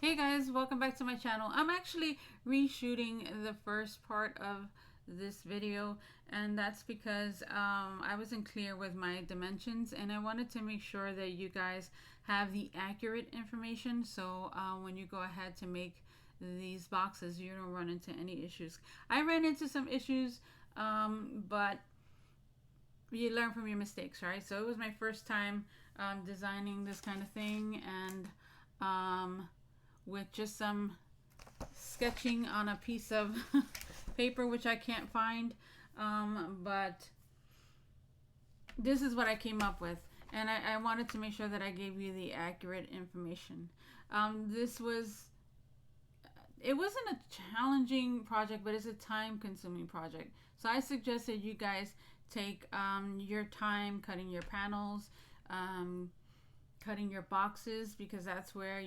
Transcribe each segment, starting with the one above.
Hey guys, welcome back to my channel. I'm actually reshooting the first part of this video, and that's because I wasn't clear with my dimensions, and I wanted to make sure that you guys have the accurate information, so when you go ahead to make these boxes, you don't run into any issues. I ran into some issues, but you learn from your mistakes, right? So it was my first time designing this kind of thing, and with just some sketching on a piece of paper, which I can't find, but this is what I came up with, and I wanted to make sure that I gave you the accurate information. It wasn't a challenging project, but it's a time-consuming project. So I suggested you guys take your time cutting your panels, cutting your boxes, because that's where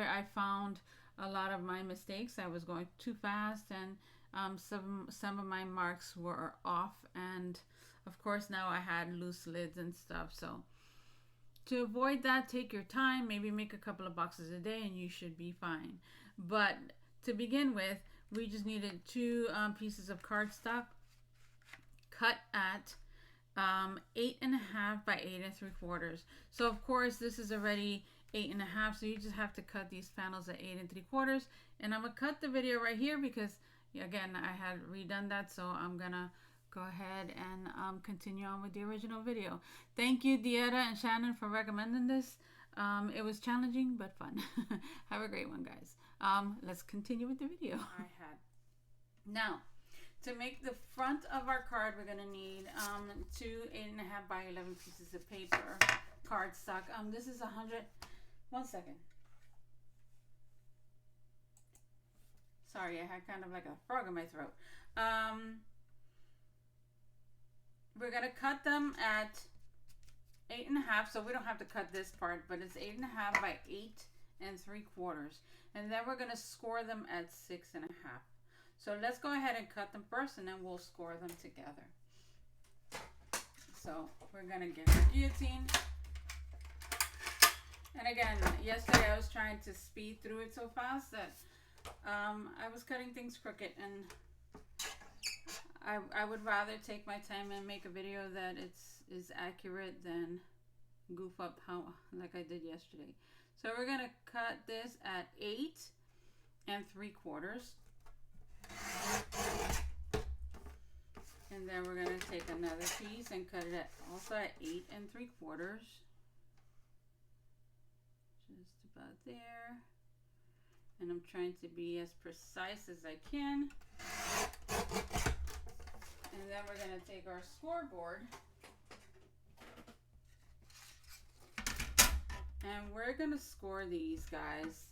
I found a lot of my mistakes. I was going too fast, and some of my marks were off, and of course now I had loose lids and stuff. So to avoid that, take your time, maybe make a couple of boxes a day and you should be fine. But to begin with, we just needed two pieces of cardstock cut at 8.5 by 8 3/4. So of course this is already 8.5, so you just have to cut these panels at 8 3/4. And I'm gonna cut the video right here because again I had redone that, so I'm gonna go ahead and continue on with the original video. Thank you, Dieta and Shannon, for recommending this. It was challenging but fun. Have a great one, guys. Let's continue with the video. Now, to make the front of our card, we're gonna need two 8.5 by 11 pieces of paper, cardstock. This is 100. 1 second. Sorry, I had kind of like a frog in my throat. We're gonna cut them at 8.5, so we don't have to cut this part, but it's 8.5 by 8 3/4, and then we're gonna score them at 6.5. So let's go ahead and cut them first, and then we'll score them together. So we're gonna get our guillotine. And again, yesterday I was trying to speed through it so fast that I was cutting things crooked, and I would rather take my time and make a video that is accurate than goof up like I did yesterday. So we're gonna cut this at 8 3/4. And then we're going to take another piece and cut it also at 8 3/4. Just about there. And I'm trying to be as precise as I can. And then we're going to take our scoreboard. And we're going to score these guys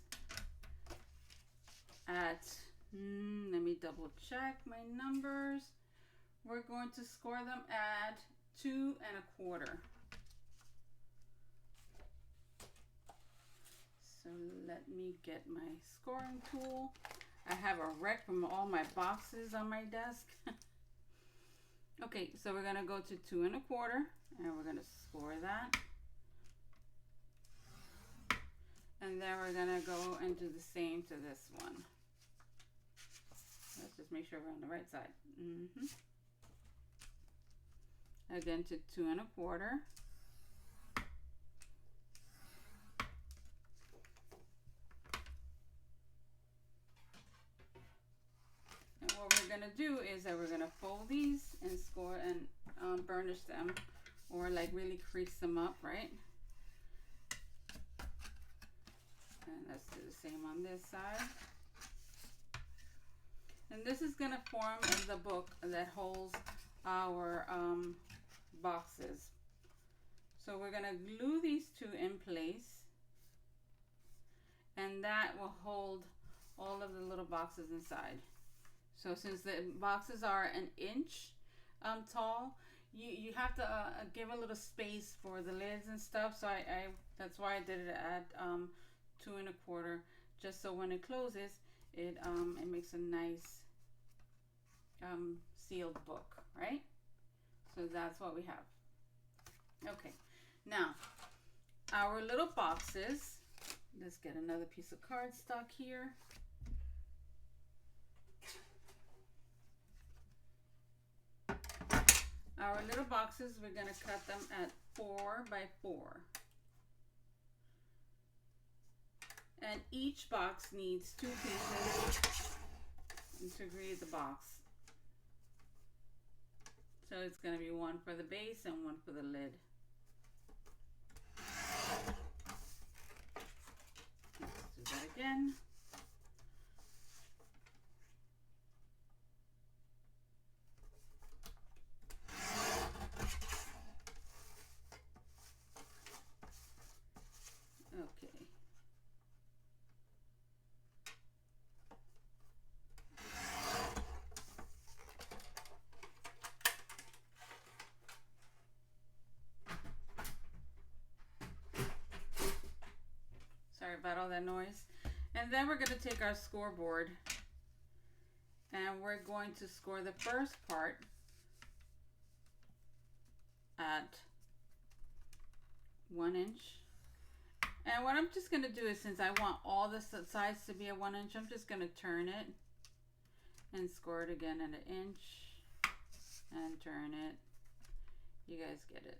at, let me double check my numbers. We're going to score them at 2 1/4. So let me get my scoring tool. I have a wreck from all my boxes on my desk. Okay, so we're gonna go to 2 1/4, and we're gonna score that. And then we're gonna go and do the same to this one. Let's just make sure we're on the right side. Again to 2 1/4. And what we're gonna do is that we're gonna fold these and score and burnish them, or like really crease them up, right? And let's do the same on this side. And this is gonna form the book that holds our boxes. So we're gonna glue these two in place, and that will hold all of the little boxes inside. So since the boxes are 1 inch tall, you have to give a little space for the lids and stuff. So that's why I did it at 2 1/4, just so when it closes, it makes a nice sealed book, right? So that's what we have. Okay, now our little boxes Let's get another piece of cardstock here. Our little boxes, we're going to cut them at 4 by 4. And each box needs 2 pieces to create the box. So it's going to be one for the base and one for the lid. Let's do that again. Okay. Sorry about all that noise. And then we're going to take our scoreboard and we're going to score the first part at 1 inch. And what I'm just going to do is, since I want all the sides to be at 1 inch, I'm just going to turn it and score it again at 1 inch and turn it. You guys get it.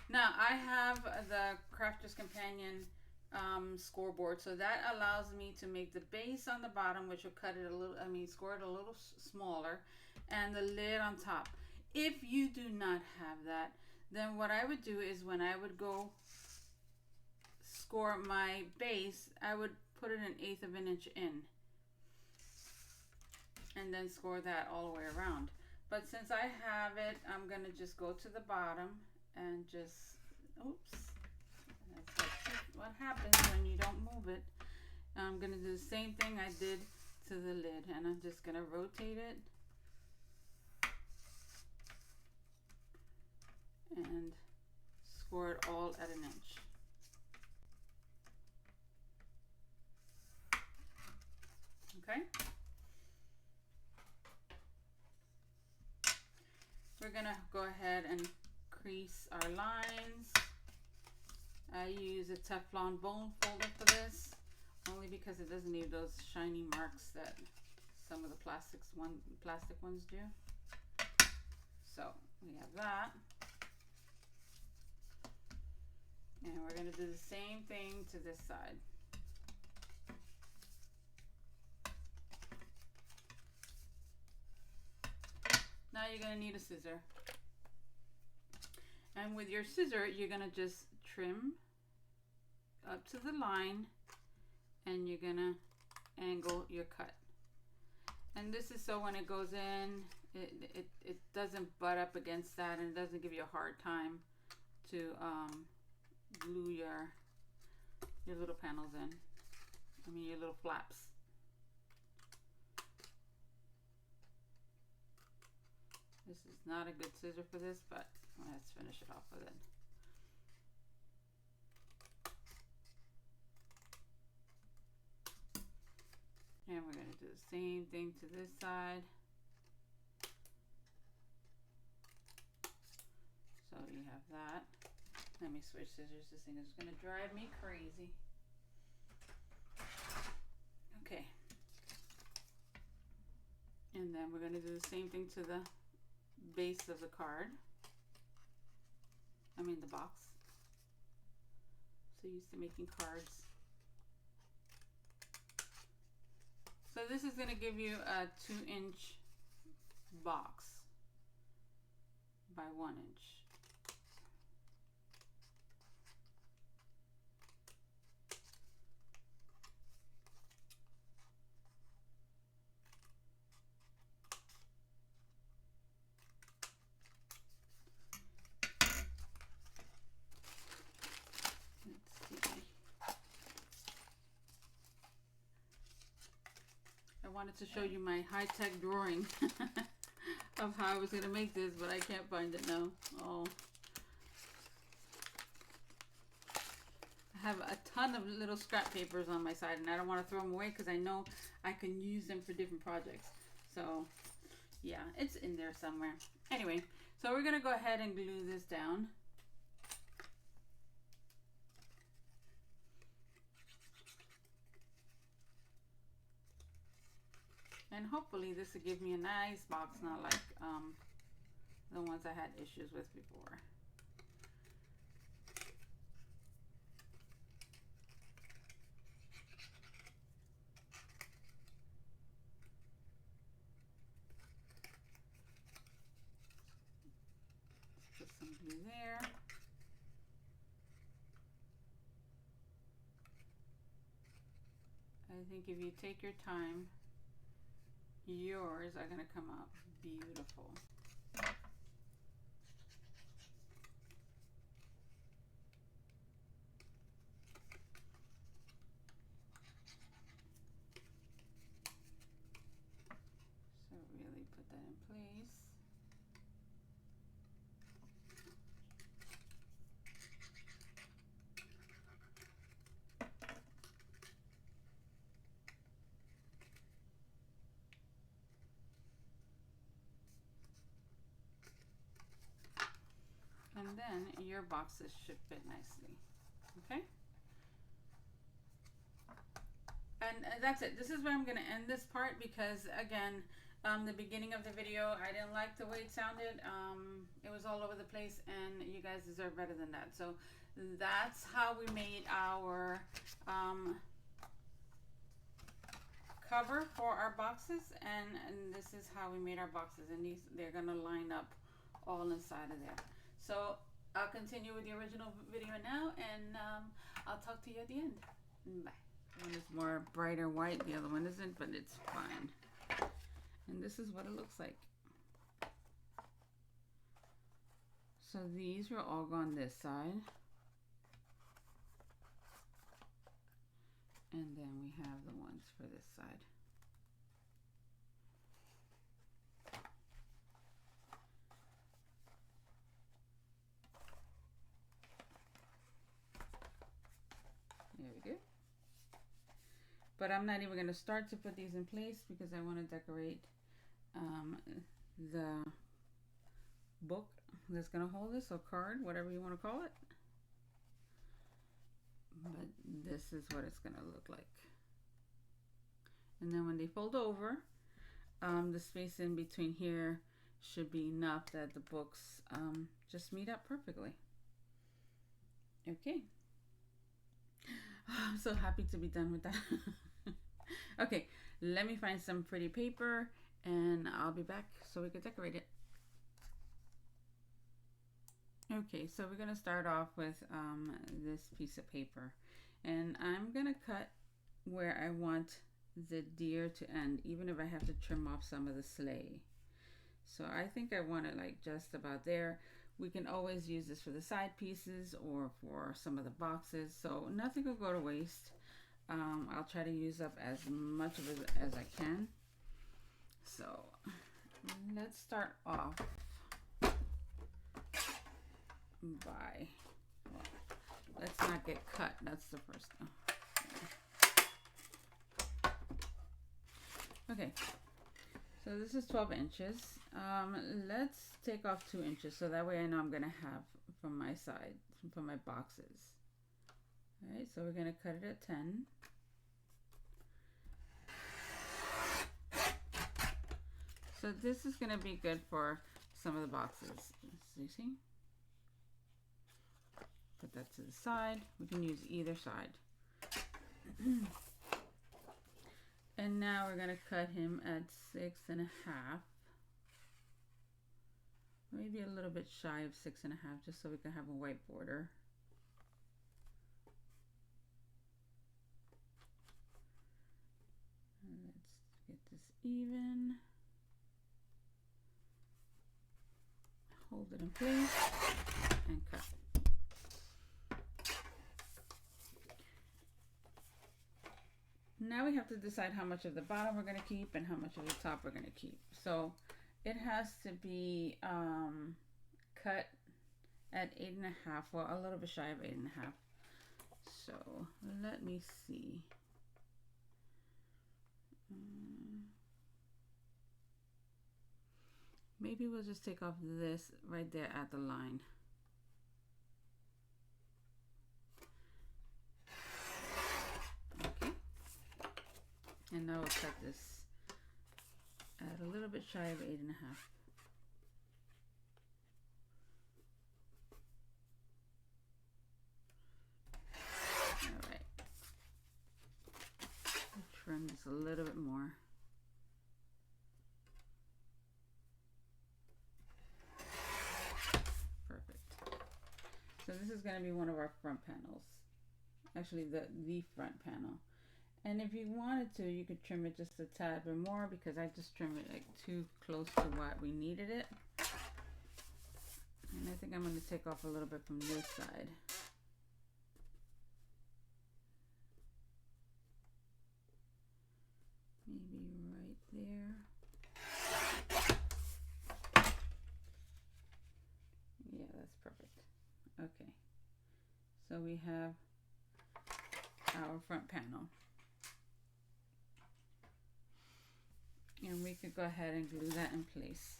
Now I have the Crafter's Companion scoreboard, so that allows me to make the base on the bottom, which will cut it a little, score it a little smaller, and the lid on top. If you do not have that, then what I would do is, when I would go score my base, I would put it 1/8 of an inch in and then score that all the way around. But since I have it, I'm gonna just go to the bottom and just, oops, that's what happens when you don't move it. I'm gonna do the same thing I did to the lid, and I'm just gonna rotate it and score it all at 1 inch. Okay? We're gonna go ahead and crease our lines. I use a Teflon bone folder for this, only because it doesn't leave those shiny marks that some of the plastic ones do. So we have that. And we're going to do the same thing to this side. Now you're going to need a scissor. And with your scissor, you're going to just trim up to the line, and you're going to angle your cut. And this is so when it goes in, it doesn't butt up against that, and it doesn't give you a hard time to glue your little panels in. Your little flaps. This is not a good scissor for this, but let's finish it off with it. And we're going to do the same thing to this side. So you have that. Let me switch scissors. This thing is going to drive me crazy. Okay. And then we're going to do the same thing to the base of the card. The box. So used to making cards. So this is going to give you a 2-inch box by 1 inch. I wanted to show you my high-tech drawing of how I was going to make this, but I can't find it now. Oh. I have a ton of little scrap papers on my side, and I don't want to throw them away because I know I can use them for different projects. So, yeah, it's in there somewhere. Anyway, so we're going to go ahead and glue this down. And hopefully this will give me a nice box, not like the ones I had issues with before. Put some glue there. I think if you take your time, yours are going to come out beautiful. So really put that in place. And then your boxes should fit nicely, okay? And that's it. This is where I'm going to end this part because, again, the beginning of the video, I didn't like the way it sounded. It was all over the place, and you guys deserve better than that. So that's how we made our cover for our boxes, and this is how we made our boxes. And they're going to line up all inside of there. So I'll continue with the original video now, and I'll talk to you at the end. Bye. One is more brighter white, the other one isn't, but it's fine. And this is what it looks like. So these will all go on this side. And then we have the ones for this side. There we go. But I'm not even going to start to put these in place because I want to decorate the book that's going to hold this, or card, whatever you want to call it. But this is what it's going to look like. And then when they fold over, the space in between here should be enough that the books just meet up perfectly. Okay. I'm so happy to be done with that. Okay, let me find some pretty paper and I'll be back so we can decorate it. Okay, so we're going to start off with this piece of paper, and I'm going to cut where I want the deer to end, even if I have to trim off some of the sleigh. So I think I want it like just about there. We can always use this for the side pieces or for some of the boxes, so nothing will go to waste. I'll try to use up as much of it as I can. So let's start off by, well, let's not get cut. That's the first thing. Okay, so this is 12 inches. Let's take off 2 inches so that way I know I'm going to have from my side, from my boxes. All right, so we're going to cut it at 10. So this is going to be good for some of the boxes. So you see? Put that to the side. We can use either side. And now we're going to cut him at 6.5. Maybe a little bit shy of 6.5, just so we can have a white border. And let's get this even. Hold it in place and cut. Now we have to decide how much of the bottom we're going to keep and how much of the top we're going to keep. So it has to be cut at 8.5, well, a little bit shy of 8.5. So let me see. Maybe we'll just take off this right there at the line. Okay. And now we'll cut this add a little bit shy of 8.5. All right. Trim this a little bit more. Perfect. So this is going to be one of our front panels. Actually, the front panel. And if you wanted to, you could trim it just a tad bit more, because I just trimmed it like too close to what we needed it. And I think I'm going to take off a little bit from this side. Maybe right there. Yeah, that's perfect. Okay. So we have our front panel. And we could go ahead and glue that in place.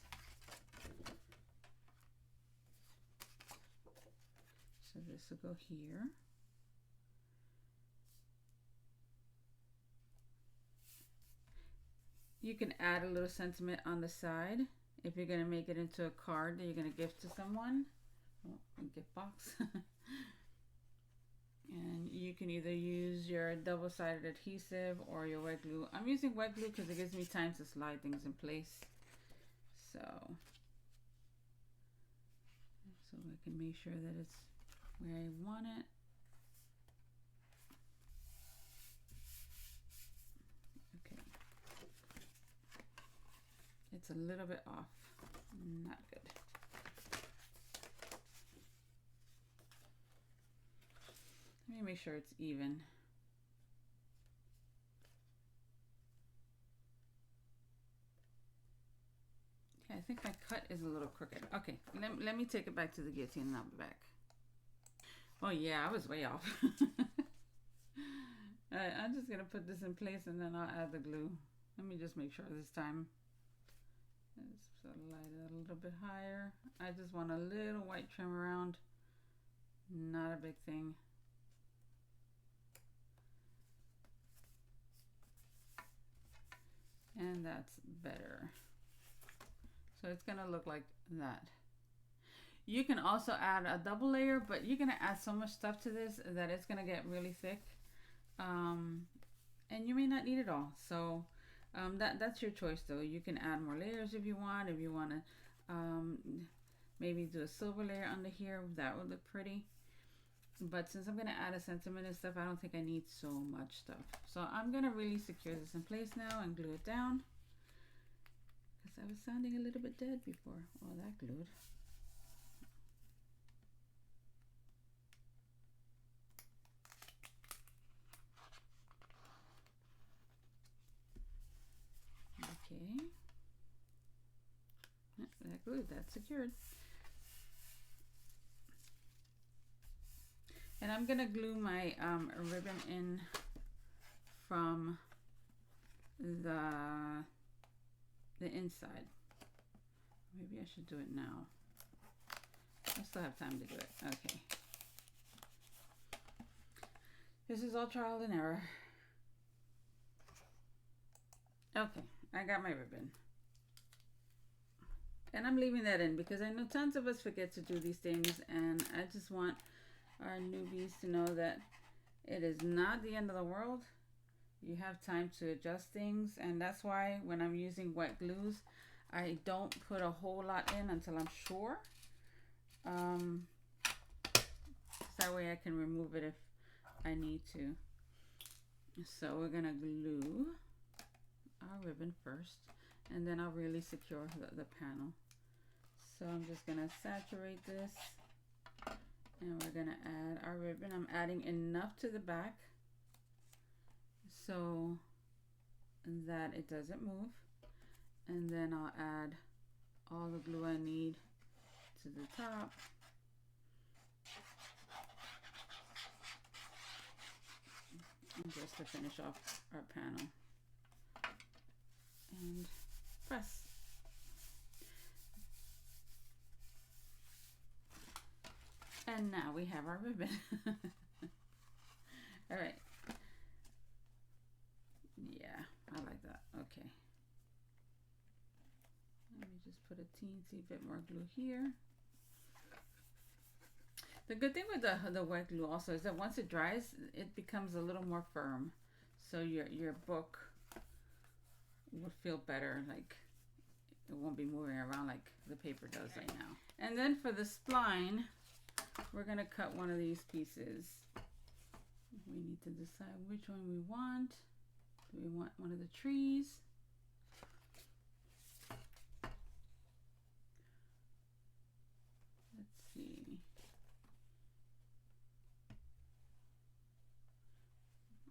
So this will go here. You can add a little sentiment on the side if you're going to make it into a card that you're going to gift to someone. Oh, a gift box. And you can either use your double-sided adhesive or your wet glue. I'm using wet glue because it gives me time to slide things in place. So I can make sure that it's where I want it. Okay. It's a little bit off. Not good. Let me make sure it's even. Okay, I think my cut is a little crooked. Okay, let me take it back to the guillotine and I'll be back. Oh yeah, I was way off. Alright, I'm just gonna put this in place and then I'll add the glue. Let me just make sure this time. Let's light it a little bit higher. I just want a little white trim around. Not a big thing. And that's better. So it's gonna look like that. You can also add a double layer, but you're gonna add so much stuff to this that it's gonna get really thick. And you may not need it all. So that's your choice though. You can add more layers if you want. If you wanna maybe do a silver layer under here, that would look pretty. But since I'm gonna add a sentiment and stuff, I don't think I need so much stuff. So I'm gonna really secure this in place now and glue it down. Because I was sounding a little bit dead before. Oh, that glued. Okay. That glued, that's secured. And I'm gonna glue my ribbon in from the inside. Maybe I should do it now. I still have time to do it. Okay. This is all trial and error. Okay, I got my ribbon. And I'm leaving that in because I know tons of us forget to do these things, and I just want our newbies to know that it is not the end of the world. You have time to adjust things, and that's why when I'm using wet glues, I don't put a whole lot in until I'm sure. That way I can remove it if I need to. So we're gonna glue our ribbon first, and then I'll really secure the panel. So I'm just gonna saturate this, and we're gonna add our ribbon. I'm adding enough to the back so that it doesn't move, and then I'll add all the glue I need to the top. And just to finish off our panel. And press. And now we have our ribbon. All right. Yeah, I like that. Okay. a teensy bit more glue here. The good thing with the wet glue also is that once it dries, it becomes a little more firm. So your book will feel better, like it won't be moving around like the paper does right now. And then for the spline, we're gonna cut one of these pieces. We need to decide which one we want. Do we want one of the trees? Let's see.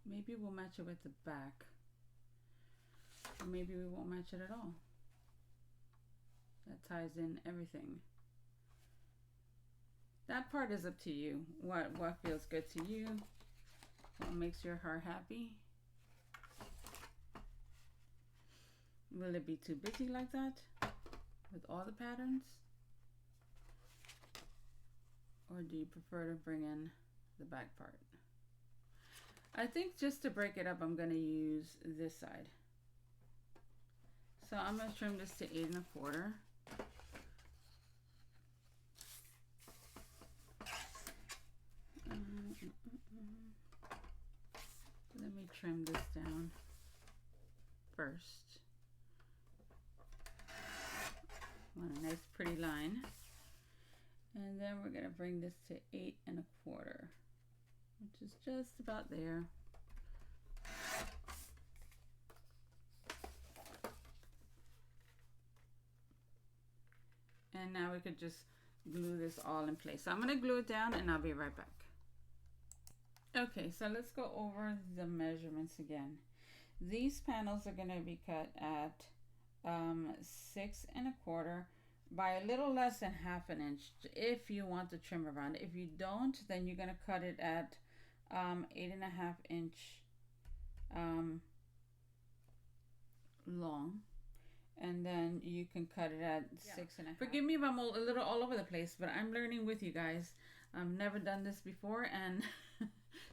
Maybe we'll match it with the back. Or maybe we won't match it at all. That ties in everything. That part is up to you. What feels good to you? What makes your heart happy? Will it be too busy like that with all the patterns? Or do you prefer to bring in the back part? I think just to break it up, I'm going to use this side. So I'm going to trim this to 8 1/4. Let me trim this down first. Want a nice pretty line. And then we're going to bring this to 8 1/4, which is just about there. And now we could just glue this all in place. So I'm going to glue it down and I'll be right back. Okay, so let's go over the measurements again. These panels are going to be cut at 6 1/4 by a little less than 1/2 inch if you want to trim around. If you don't, then you're going to cut it at 8 1/2 inch long, and then you can cut it at 6 1/2. Forgive me if I'm a little all over the place, but I'm learning with you guys. I've never done this before, and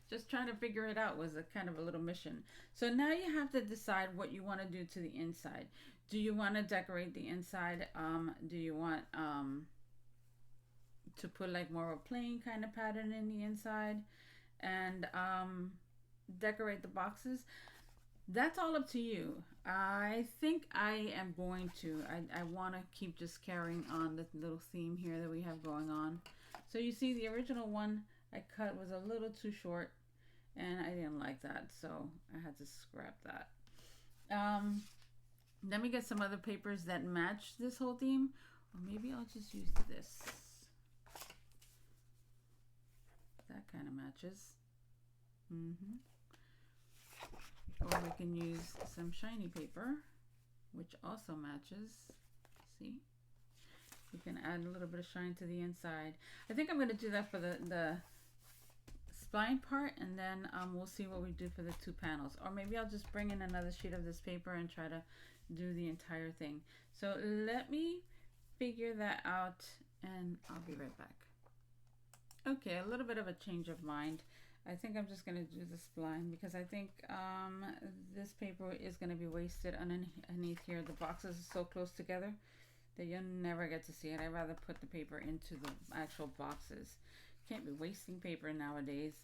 just trying to figure it out was a kind of a little mission. So now you have to decide what you want to do to the inside. Do you want to decorate the inside? Do you want to put like more of a plain kind of pattern in the inside and decorate the boxes? That's all up to you. I think I am going to. I want to keep just carrying on the little theme here that we have going on. So you see the original one I cut was a little too short and I didn't like that, so I had to scrap that. Let me get some other papers that match this whole theme, or maybe I'll just use this. That kind of matches. Or we can use some shiny paper, which also matches. See? You can add a little bit of shine to the inside. I think I'm going to do that for the spline part, and then we'll see what we do for the 2 panels. Or maybe I'll just bring in another sheet of this paper and try to do the entire thing. So let me figure that out and I'll be right back. Okay, a little bit of a change of mind. I think I'm just going to do the spline because I think this paper is going to be wasted underneath here. The boxes are so close together that you'll never get to see it. I'd rather put the paper into the actual boxes. Can't be wasting paper nowadays.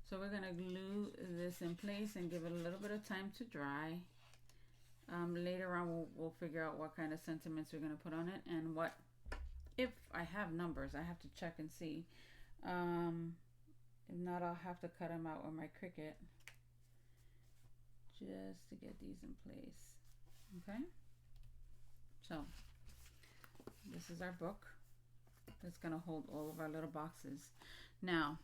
So we're going to glue this in place and give it a little bit of time to dry. Later on we'll figure out what kind of sentiments we're going to put on it, and what, if I have numbers, I have to check and see. If not, I'll have to cut them out with my Cricut just to get these in place. Okay, so this is our book that's going to hold all of our little boxes. Now,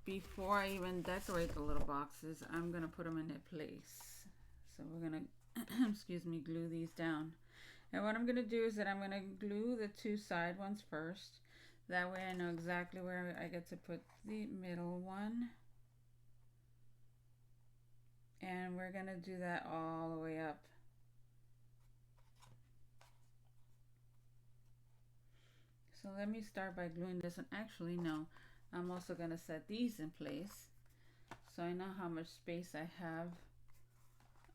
before I even decorate the little boxes, I'm going to put them in their place. So we're going to, excuse me, glue these down. And what I'm going to do is that I'm going to glue the 2 side ones first. That way I know exactly where I get to put the middle one. And we're going to do that all the way up. So let me start by gluing this one. Actually, no, I'm also going to set these in place so I know how much space I have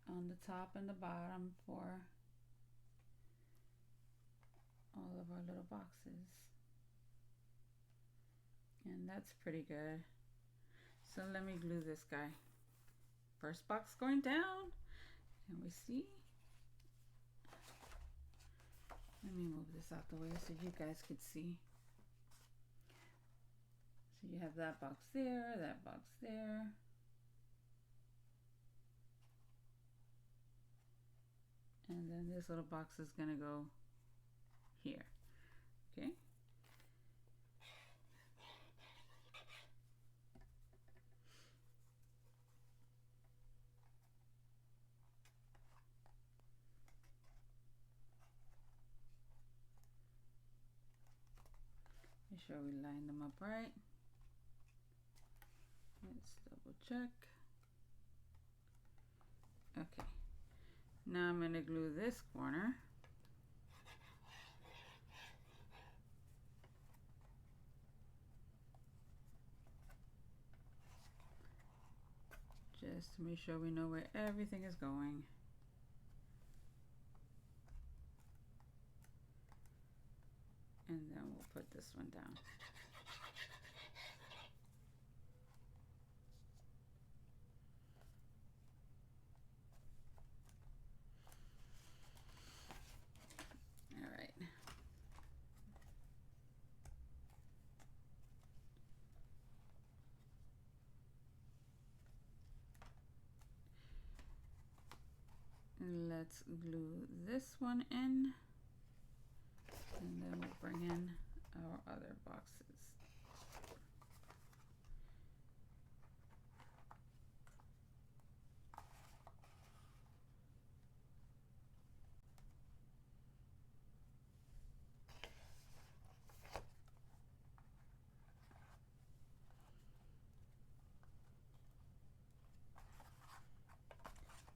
on the top and the bottom for all of our little boxes. And that's pretty good. So let me glue this guy. First box going down. Can we see? Let me move this out the way so you guys could see. So you have that box there, that box there. And then this little box is gonna go here, okay? Make sure we line them up right. Let's double check. Okay, now I'm gonna glue this corner. Just to make sure we know where everything is going. And then we'll put this one down. All right. Let's glue this one in, and then we'll bring in our other boxes.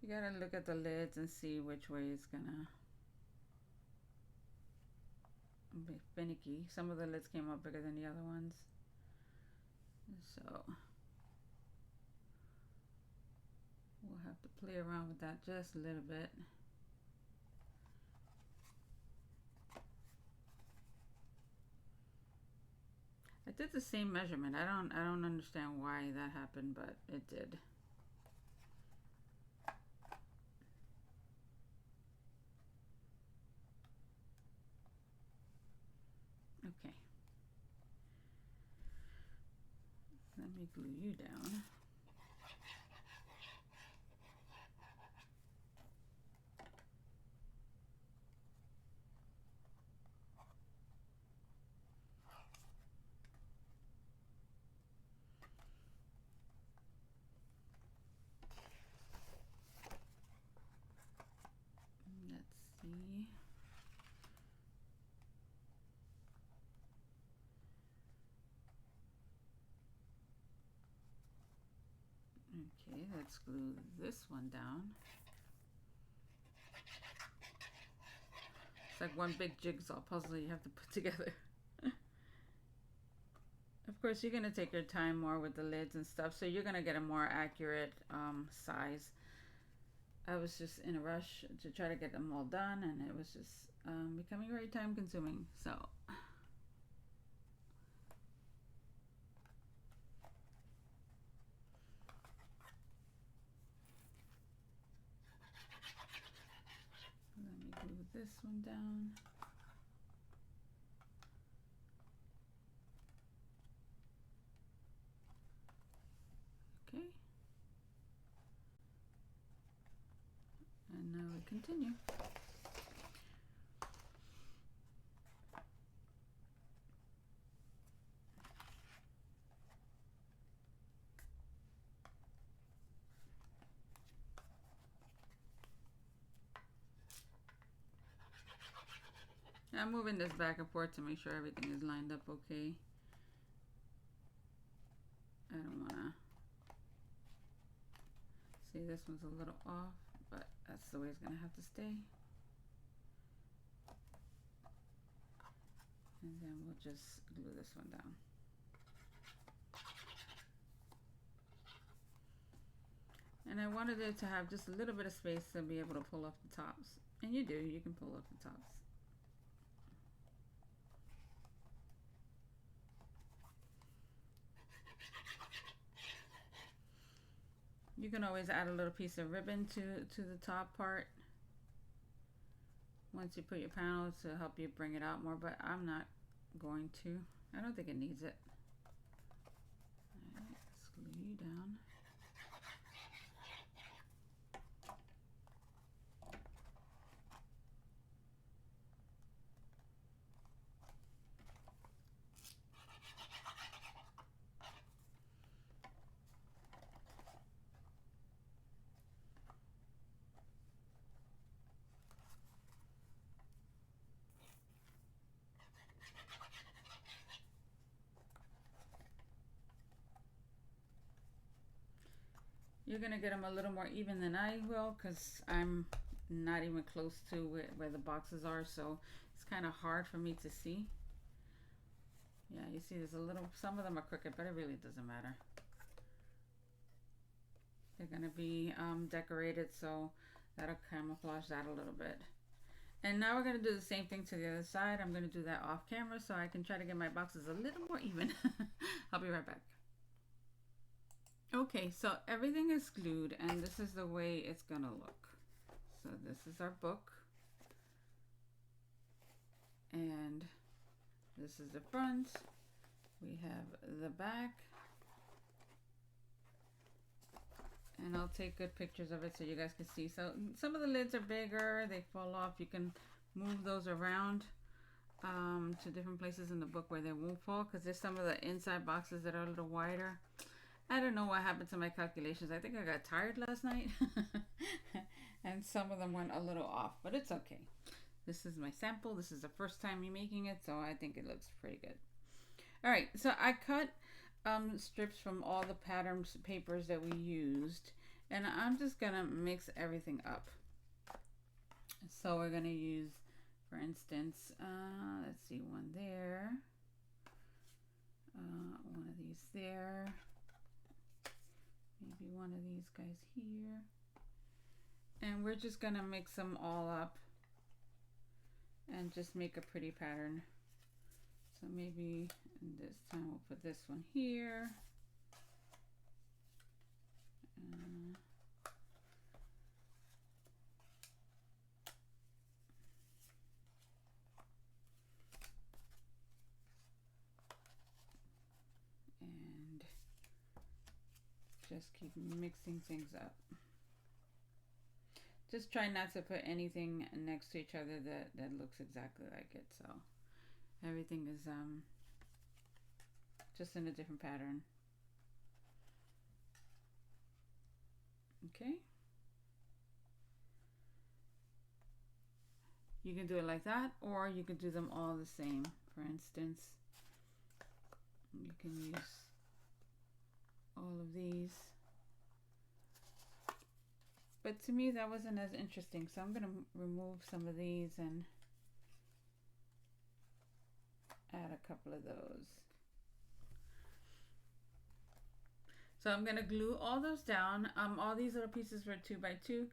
You gotta look at the lids and see which way it's gonna be finicky. Some of the lids came out bigger than the other ones. So we'll have to play around with that just a little bit. I did the same measurement. I don't understand why that happened, but it did. Okay. Let me glue you down. Let's see. Okay, let's glue this one down. It's like one big jigsaw puzzle you have to put together. Of course, you're going to take your time more with the lids and stuff, so you're going to get a more accurate size. I was just in a rush to try to get them all done, and it was just becoming very time consuming. So let me glue this one down. Okay. And now we continue. I'm moving this back and forth to make sure everything is lined up okay. I don't want to see, this one's a little off, but that's the way it's going to have to stay. And then we'll just glue this one down. And I wanted it to have just a little bit of space to be able to pull off the tops. And you do, you can pull off the tops. You can always add a little piece of ribbon to the top part once you put your panel to help you bring it out more, but I'm not going to. I don't think it needs it. All right, let's glue you down. You're gonna get them a little more even than I will, because I'm not even close to where the boxes are, so it's kind of hard for me to see. Yeah, you see there's a little, some of them are crooked, but it really doesn't matter. They're gonna be decorated, so that'll camouflage that a little bit. And now we're gonna do the same thing to the other side. I'm gonna do that off camera so I can try to get my boxes a little more even. I'll be right back. Okay, so everything is glued, and this is the way it's gonna look. So this is our book, and this is the front. We have the back, and I'll take good pictures of it so you guys can see. So some of the lids are bigger, they fall off. You can move those around to different places in the book where they won't fall, because there's some of the inside boxes that are a little wider. I don't know what happened to my calculations. I think I got tired last night and some of them went a little off, but it's okay. This is my sample. This is the first time me making it, so I think it looks pretty good. All right, so I cut strips from all the patterns papers that we used, and I'm just gonna mix everything up. So we're gonna use, for instance, let's see, one there, one of these there, maybe one of these guys here, and we're just gonna mix them all up and just make a pretty pattern. So maybe this time we'll put this one here, and just keep mixing things up. Just try not to put anything next to each other that looks exactly like it. So everything is just in a different pattern. Okay. You can do it like that, or you can do them all the same. For instance, you can use all of these. But to me, that wasn't as interesting, so I'm going to remove some of these and add a couple of those. So I'm going to glue all those down. All these little pieces were 2 by 2.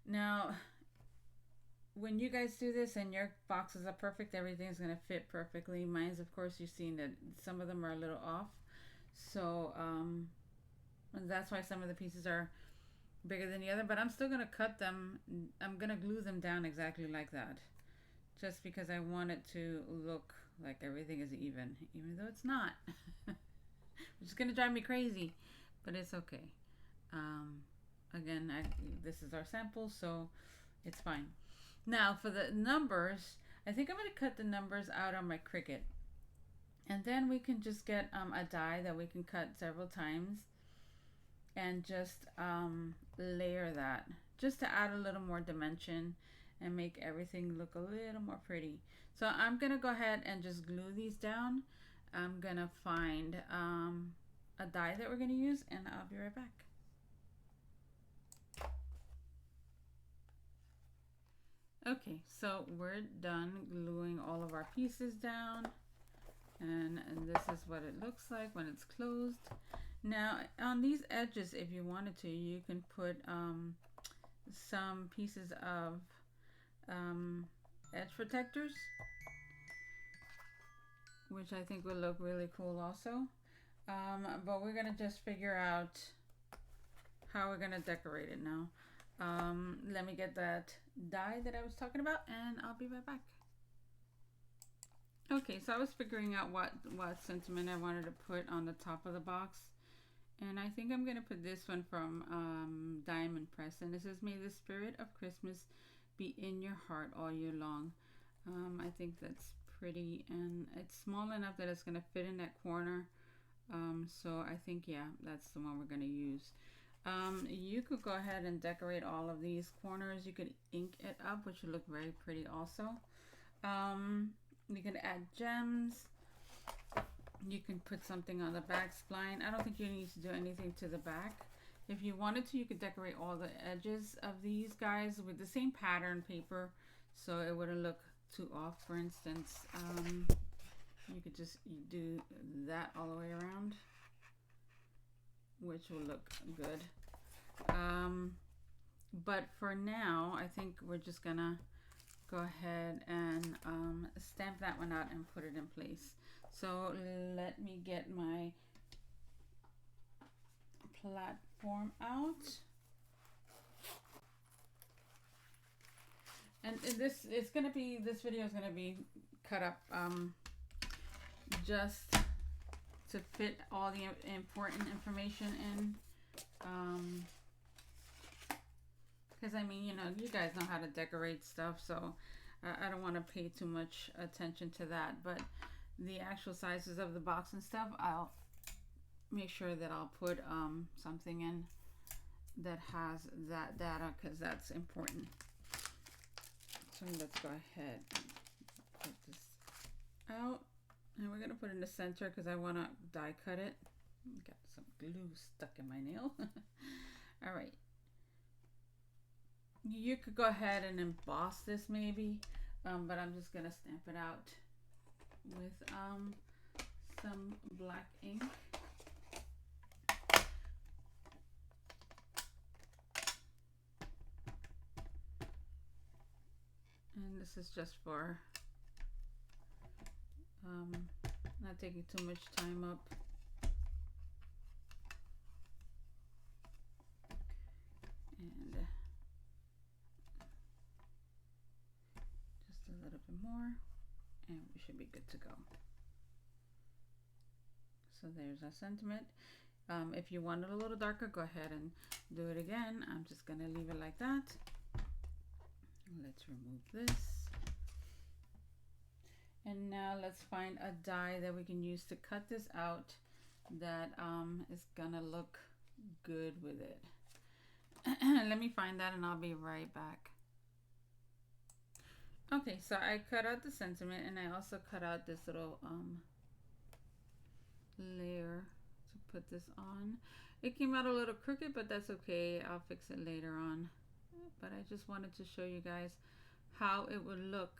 Now, when you guys do this and your boxes are perfect, everything's going to fit perfectly. Mine's, of course, you've seen that some of them are a little off. So that's why some of the pieces are bigger than the other, but I'm still going to cut them. I'm going to glue them down exactly like that, just because I want it to look like everything is even though it's not. Which is going to drive me crazy, but it's okay. Again, this is our sample, so it's fine. Now for the numbers, I think I'm going to cut the numbers out on my Cricut, and then we can just get a die that we can cut several times and just layer that, just to add a little more dimension and make everything look a little more pretty. So I'm gonna go ahead and just glue these down. I'm gonna find a die that we're gonna use, and I'll be right back. Okay, so we're done gluing all of our pieces down, and this is what it looks like when it's closed. Now on these edges, if you wanted to, you can put some pieces of edge protectors, which I think will look really cool also. But we're gonna just figure out how we're gonna decorate it now. Let me get that die that I was talking about, and I'll be right back. Okay, so I was figuring out what sentiment I wanted to put on the top of the box, and I think I'm gonna put this one from Diamond Press, and it says, "May the spirit of Christmas be in your heart all year long." I think that's pretty, and it's small enough that it's gonna fit in that corner. So I think, yeah, that's the one we're gonna use. You could go ahead and decorate all of these corners. You could ink it up, which would look very pretty also. You can add gems. You can put something on the back spline. I don't think you need to do anything to the back. If you wanted to, you could decorate all the edges of these guys with the same pattern paper, so it wouldn't look too off. For instance, you could just do that all the way around, which will look good. But for now, I think we're just gonna go ahead and stamp that one out and put it in place. So let me get my platform out. And this video is gonna be cut up just to fit all the important information in. Because I mean, you know, you guys know how to decorate stuff, so I don't want to pay too much attention to that. But the actual sizes of the box and stuff, I'll make sure that I'll put something in that has that data, because that's important. So let's go ahead and put this out, and we're gonna put it in the center because I want to die cut it. Got some glue stuck in my nail. All right. You could go ahead and emboss this maybe, but I'm just gonna stamp it out with some black ink. And this is just for not taking too much time up. And just a little bit more, and we should be good to go. So there's our sentiment. If you want it a little darker, go ahead and do it again. I'm just gonna leave it like that. Let's remove this. And now let's find a die that we can use to cut this out that is gonna look good with it. Let me find that and I'll be right back. Okay, so I cut out the sentiment, and I also cut out this little layer to put this on. It came out a little crooked, but that's okay. I'll fix it later on. But I just wanted to show you guys how it would look.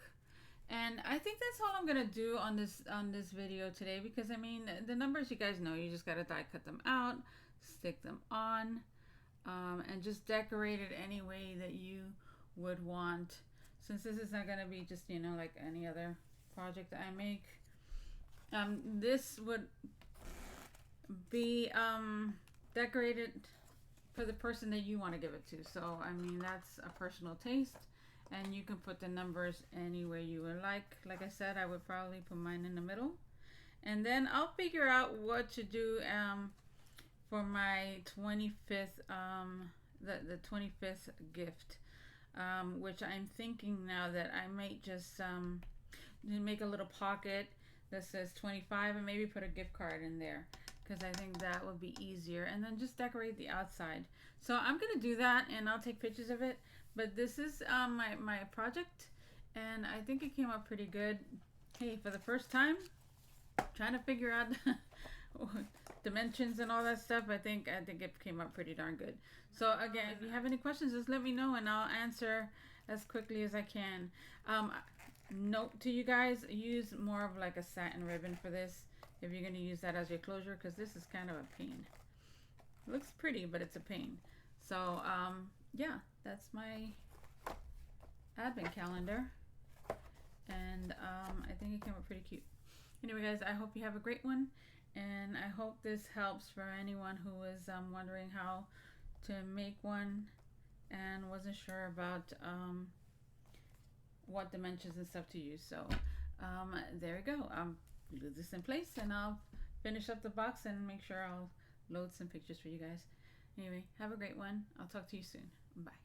And I think that's all I'm gonna do on this video today, because I mean, the numbers, you guys know, you just gotta die cut them out, stick them on, and just decorate it any way that you would want. Since this is not gonna be just, you know, like any other project that I make, this would be decorated for the person that you want to give it to. So I mean, that's a personal taste, and you can put the numbers anywhere you would like. Like I said, I would probably put mine in the middle, and then I'll figure out what to do for my 25th the 25th gift, which I'm thinking now that I might just make a little pocket that says 25 and maybe put a gift card in there, because I think that would be easier, and then just decorate the outside. So I'm gonna do that, and I'll take pictures of it. But this is my project, and I think it came out pretty good. Hey, for the first time, trying to figure out dimensions and all that stuff, I think it came out pretty darn good. So again, if you have any questions, just let me know, and I'll answer as quickly as I can. Note to you guys, use more of like a satin ribbon for this if you're going to use that as your closure, because this is kind of a pain. It looks pretty, but it's a pain. So yeah, that's my advent calendar, and I think it came out pretty cute. Anyway guys, I hope you have a great one, and I hope this helps for anyone who is wondering how to make one and wasn't sure about what dimensions and stuff to use. So there we go. Glue this in place and I'll finish up the box and make sure I'll load some pictures for you guys. Anyway, have a great one. I'll talk to you soon. Bye.